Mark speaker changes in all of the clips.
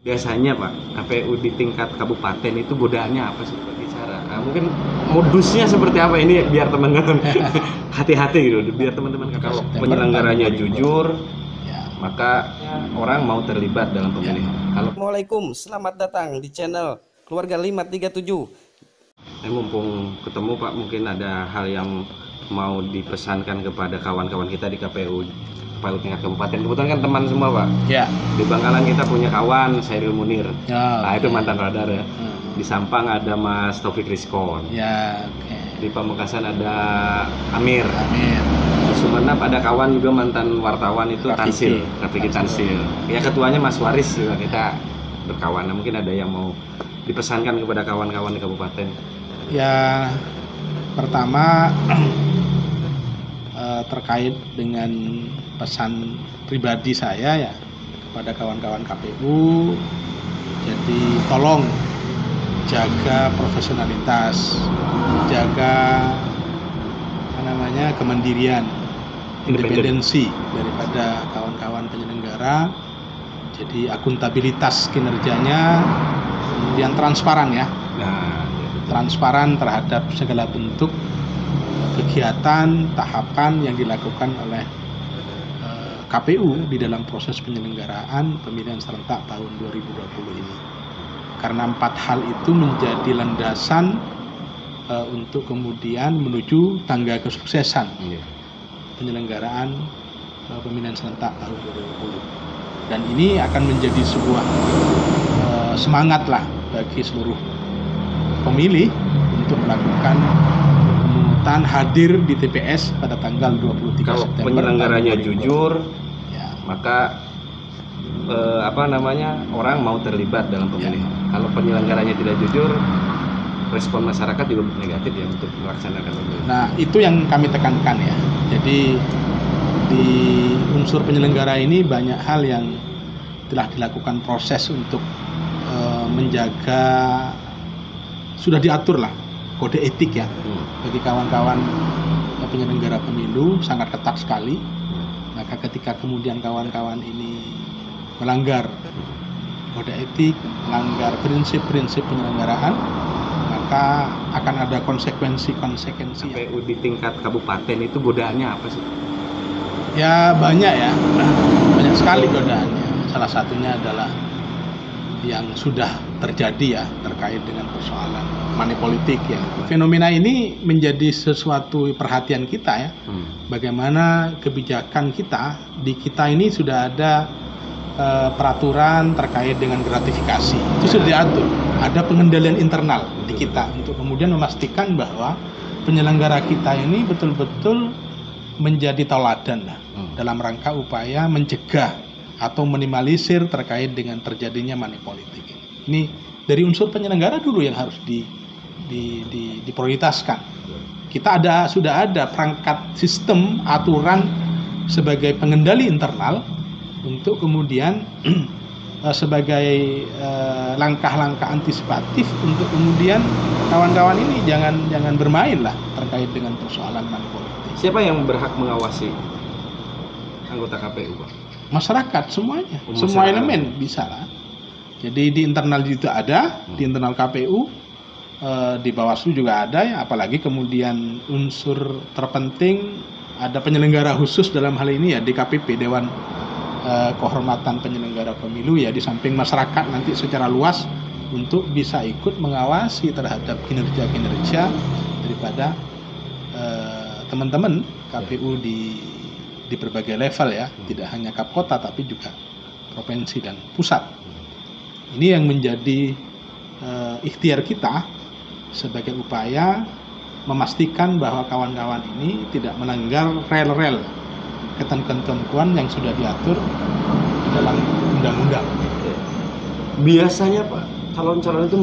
Speaker 1: Biasanya Pak, KPU di tingkat kabupaten itu godaannya apa sih bicara? Mungkin modusnya seperti apa ini biar teman-teman hati-hati gitu, biar teman-teman kalau penyelenggaranya jujur, maka orang mau terlibat dalam pemilihan.
Speaker 2: Assalamualaikum, selamat datang di channel Keluarga 537.
Speaker 1: Mumpung ketemu Pak, mungkin ada hal yang mau dipesankan kepada kawan-kawan kita di KPU tingkat kabupaten. Kebetulan kan teman semua Pak.
Speaker 3: Ya.
Speaker 1: Di Bangkalan kita punya kawan Sairil Munir.
Speaker 3: Ya,
Speaker 1: nah itu mantan radar ya. Di Sampang ada Mas Taufik Rizkon.
Speaker 3: Ya.
Speaker 1: Di Pamekasan ada Amir. Di Sumenep ada kawan juga mantan wartawan itu Rafiki Tansil. Ya ketuanya Mas Waris juga kita berkawan. Nah, mungkin ada yang mau dipesankan kepada kawan-kawan di kabupaten.
Speaker 3: Ya, pertama terkait dengan pesan pribadi saya ya kepada kawan-kawan KPU, jadi tolong jaga profesionalitas, jaga kemandirian, independensi daripada kawan-kawan penyelenggara. Jadi akuntabilitas kinerjanya, kemudian transparan ya. Transparan terhadap segala bentuk kegiatan, tahapan yang dilakukan oleh KPU di dalam proses penyelenggaraan pemilihan serentak tahun 2020 ini. Karena 4 hal itu menjadi landasan untuk kemudian menuju tangga kesuksesan penyelenggaraan pemilihan serentak tahun 2020. Dan ini akan menjadi sebuah semangat lah bagi seluruh pemilih untuk melakukan pemungutan, hadir di TPS pada tanggal 23
Speaker 1: kalau
Speaker 3: September.
Speaker 1: Kalau penyelenggaranya jujur, ya, maka orang mau terlibat dalam pemilihan. Ya. Kalau penyelenggaranya tidak jujur, respon masyarakat juga negatif ya untuk melaksanakan pemilihan.
Speaker 3: Nah, itu yang kami tekankan ya. Jadi di unsur penyelenggara ini banyak hal yang telah dilakukan proses untuk menjaga, sudah diatur lah kode etik ya bagi kawan-kawan penyelenggara pemilu, sangat ketat sekali. Maka ketika kemudian kawan-kawan ini melanggar kode etik, melanggar prinsip-prinsip penyelenggaraan, maka akan ada konsekuensi.
Speaker 1: KPU di tingkat kabupaten itu godaannya apa sih?
Speaker 3: Ya banyak ya, banyak sekali godaannya. Salah satunya adalah yang sudah terjadi ya terkait dengan persoalan money politik ya. Fenomena ini menjadi sesuatu perhatian kita ya. Bagaimana kebijakan kita ini sudah ada peraturan terkait dengan gratifikasi. Itu sudah diatur. Ada pengendalian internal di kita untuk kemudian memastikan bahwa penyelenggara kita ini betul-betul menjadi tauladan lah dalam rangka upaya mencegah atau minimalisir terkait dengan terjadinya money politik. Ini dari unsur penyelenggara dulu yang harus diprioritaskan. Kita sudah ada perangkat sistem aturan sebagai pengendali internal untuk kemudian sebagai langkah-langkah antisipatif untuk kemudian kawan-kawan ini jangan bermain lah terkait dengan persoalan money politik.
Speaker 1: Siapa yang berhak mengawasi anggota KPU, Pak?
Speaker 3: Masyarakat semuanya, semua elemen bisa lah. Jadi di internal juga ada, di internal KPU, di Bawaslu juga ada ya. Apalagi kemudian unsur terpenting ada penyelenggara khusus dalam hal ini ya DKPP, Dewan Kehormatan Penyelenggara Pemilu ya, di samping masyarakat nanti secara luas untuk bisa ikut mengawasi terhadap kinerja daripada teman-teman KPU di berbagai level ya, tidak hanya Kapkota tapi juga provinsi dan pusat. Ini yang menjadi ikhtiar kita sebagai upaya memastikan bahwa kawan-kawan ini tidak melanggar rel-rel ketentuan yang sudah diatur dalam undang-undang.
Speaker 1: Biasanya Pak, calon-calon itu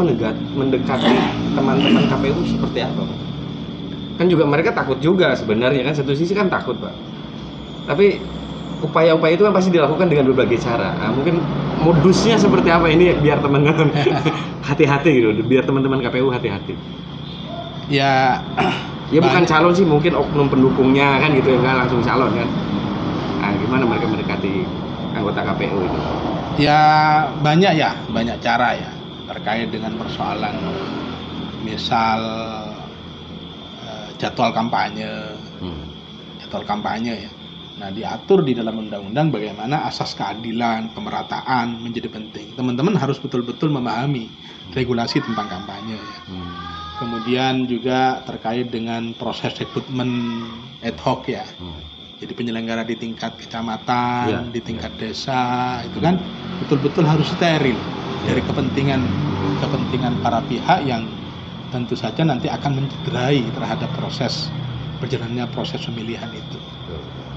Speaker 1: mendekati teman-teman KPU seperti apa Pak? Kan juga mereka takut juga sebenarnya kan, satu sisi kan takut Pak. Tapi upaya-upaya itu kan pasti dilakukan dengan berbagai cara. Mungkin modusnya seperti apa ini biar teman-teman hati-hati gitu, biar teman-teman KPU hati-hati.
Speaker 3: Ya
Speaker 1: bukan calon sih, mungkin oknum pendukungnya kan gitu, enggak langsung calon kan. Gimana mereka mendekati anggota KPU itu?
Speaker 3: Ya banyak cara ya terkait dengan persoalan misal jadwal kampanye ya. Nah, diatur di dalam undang-undang bagaimana asas keadilan, pemerataan menjadi penting. Teman-teman harus betul-betul memahami regulasi tentang kampanye ya. Kemudian juga terkait dengan proses rekrutmen ad hoc ya. Jadi penyelenggara di tingkat kecamatan, di tingkat desa itu kan betul-betul harus steril dari kepentingan para pihak yang tentu saja nanti akan mencederai terhadap berjalannya proses pemilihan itu.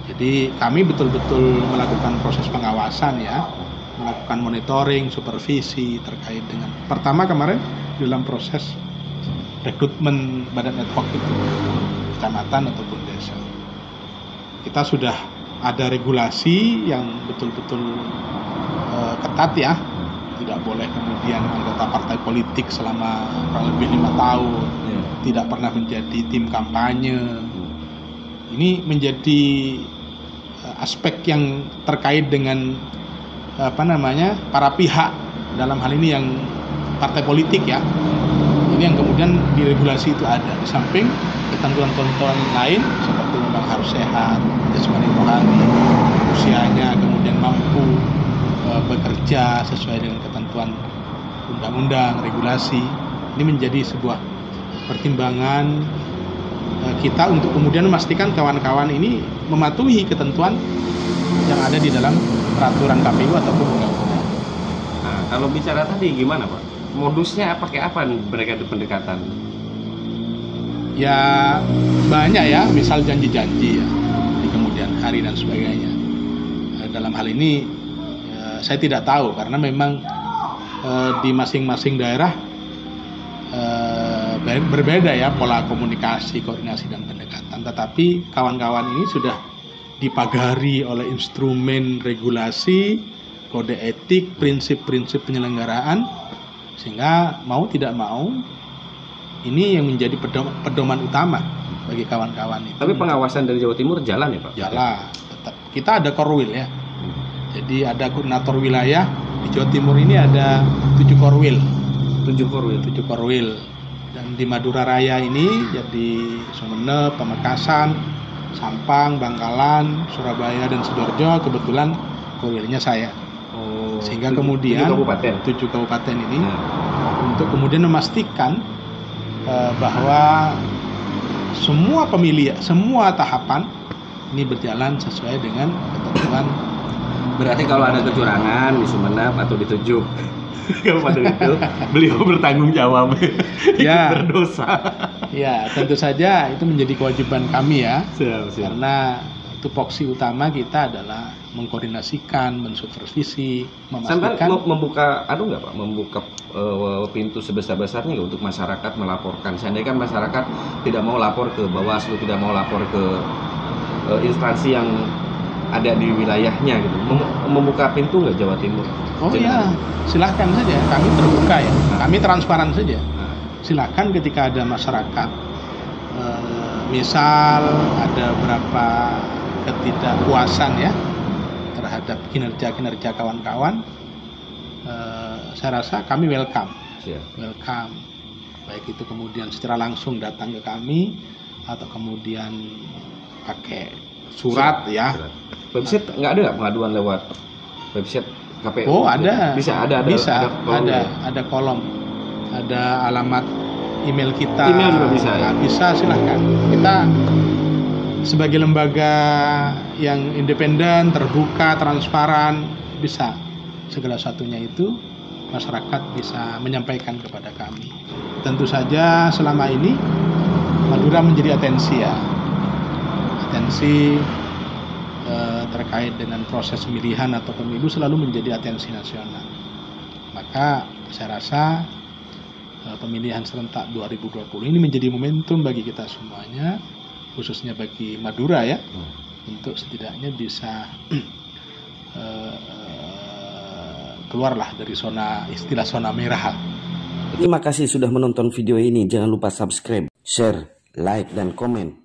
Speaker 3: Jadi kami betul-betul melakukan proses pengawasan ya, melakukan monitoring, supervisi terkait dengan pertama kemarin dalam proses rekrutmen badan ad hoc itu, kecamatan ataupun desa. Kita sudah ada regulasi yang betul-betul ketat ya, tidak boleh kemudian anggota partai politik selama kurang lebih 5 tahun, tidak pernah menjadi tim kampanye. Ini menjadi aspek yang terkait dengan para pihak dalam hal ini yang partai politik ya. Ini yang kemudian di regulasi itu ada di samping ketentuan-ketentuan lain seperti memang harus sehat, jasmani rohani, usianya, kemudian mampu bekerja sesuai dengan ketentuan undang-undang, regulasi. Ini menjadi sebuah pertimbangan kita untuk kemudian memastikan kawan-kawan ini mematuhi ketentuan yang ada di dalam peraturan KPU ataupun undang-undang.
Speaker 1: Nah, kalau bicara tadi gimana Pak? Modusnya pakai apa mereka itu pendekatan?
Speaker 3: Ya banyak ya, misal janji-janji ya di kemudian hari dan sebagainya. Dalam hal ini saya tidak tahu karena memang di masing-masing daerah berbeda ya pola komunikasi, koordinasi dan pendekatan. Tetapi kawan-kawan ini sudah dipagari oleh instrumen regulasi, kode etik, prinsip-prinsip penyelenggaraan, sehingga mau tidak mau ini yang menjadi pedoman utama bagi kawan-kawan itu.
Speaker 1: Tapi pengawasan dari Jawa Timur jalan ya Pak?
Speaker 3: Jalan, tetap. Kita ada Korwil ya. Jadi ada koordinator wilayah di Jawa Timur ini ada 7 Korwil. 7 Korwil. Dan di Madura Raya ini jadi Sumeneb, Pamekasan, Sampang, Bangkalan, Surabaya dan Sidoarjo kebetulan Korwilnya saya. Sehingga kemudian 7 kabupaten ini untuk kemudian memastikan bahwa semua pemilihan, semua tahapan ini berjalan sesuai dengan ketentuan.
Speaker 1: Berarti kalau ada kecurangan di Sumeneb atau di 7 kabupaten itu, beliau bertanggung jawab,
Speaker 3: ya,
Speaker 1: berdosa.
Speaker 3: Ya, tentu saja itu menjadi kewajiban kami ya,
Speaker 1: siap.
Speaker 3: Karena tupoksi utama kita adalah mengkoordinasikan, mensupervisi, memastikan.
Speaker 1: Sampai membuka, nggak Pak, membuka pintu sebesar-besarnya nggak untuk masyarakat melaporkan. Seandainya kan masyarakat tidak mau lapor ke Bawaslu, tidak mau lapor ke instansi yang ada di wilayahnya gitu. Membuka pintu nggak Jawa Timur?
Speaker 3: Oh iya, silahkan saja. Kami terbuka ya, kami transparan saja. Silahkan ketika ada masyarakat, misal ada beberapa ketidakpuasan ya terhadap kinerja kawan-kawan, saya rasa kami welcome. Baik itu kemudian secara langsung datang ke kami atau kemudian pakai surat ya.
Speaker 1: Website nggak ada nggak pengaduan lewat website KPU?
Speaker 3: Oh ada.
Speaker 1: Ada
Speaker 3: kolom, ada alamat email kita.
Speaker 1: Email juga bisa ya?
Speaker 3: Bisa, silahkan. Kita sebagai lembaga yang independen, terbuka, transparan, bisa segala satunya itu masyarakat bisa menyampaikan kepada kami. Tentu saja selama ini Madura menjadi atensi ya, terkait dengan proses pemilihan atau pemilu selalu menjadi atensi nasional. Maka saya rasa pemilihan serentak 2020 ini menjadi momentum bagi kita semuanya, khususnya bagi Madura ya, untuk setidaknya bisa keluarlah dari istilah zona merah.
Speaker 2: Terima kasih sudah menonton video ini. Jangan lupa subscribe, share, like, dan komen.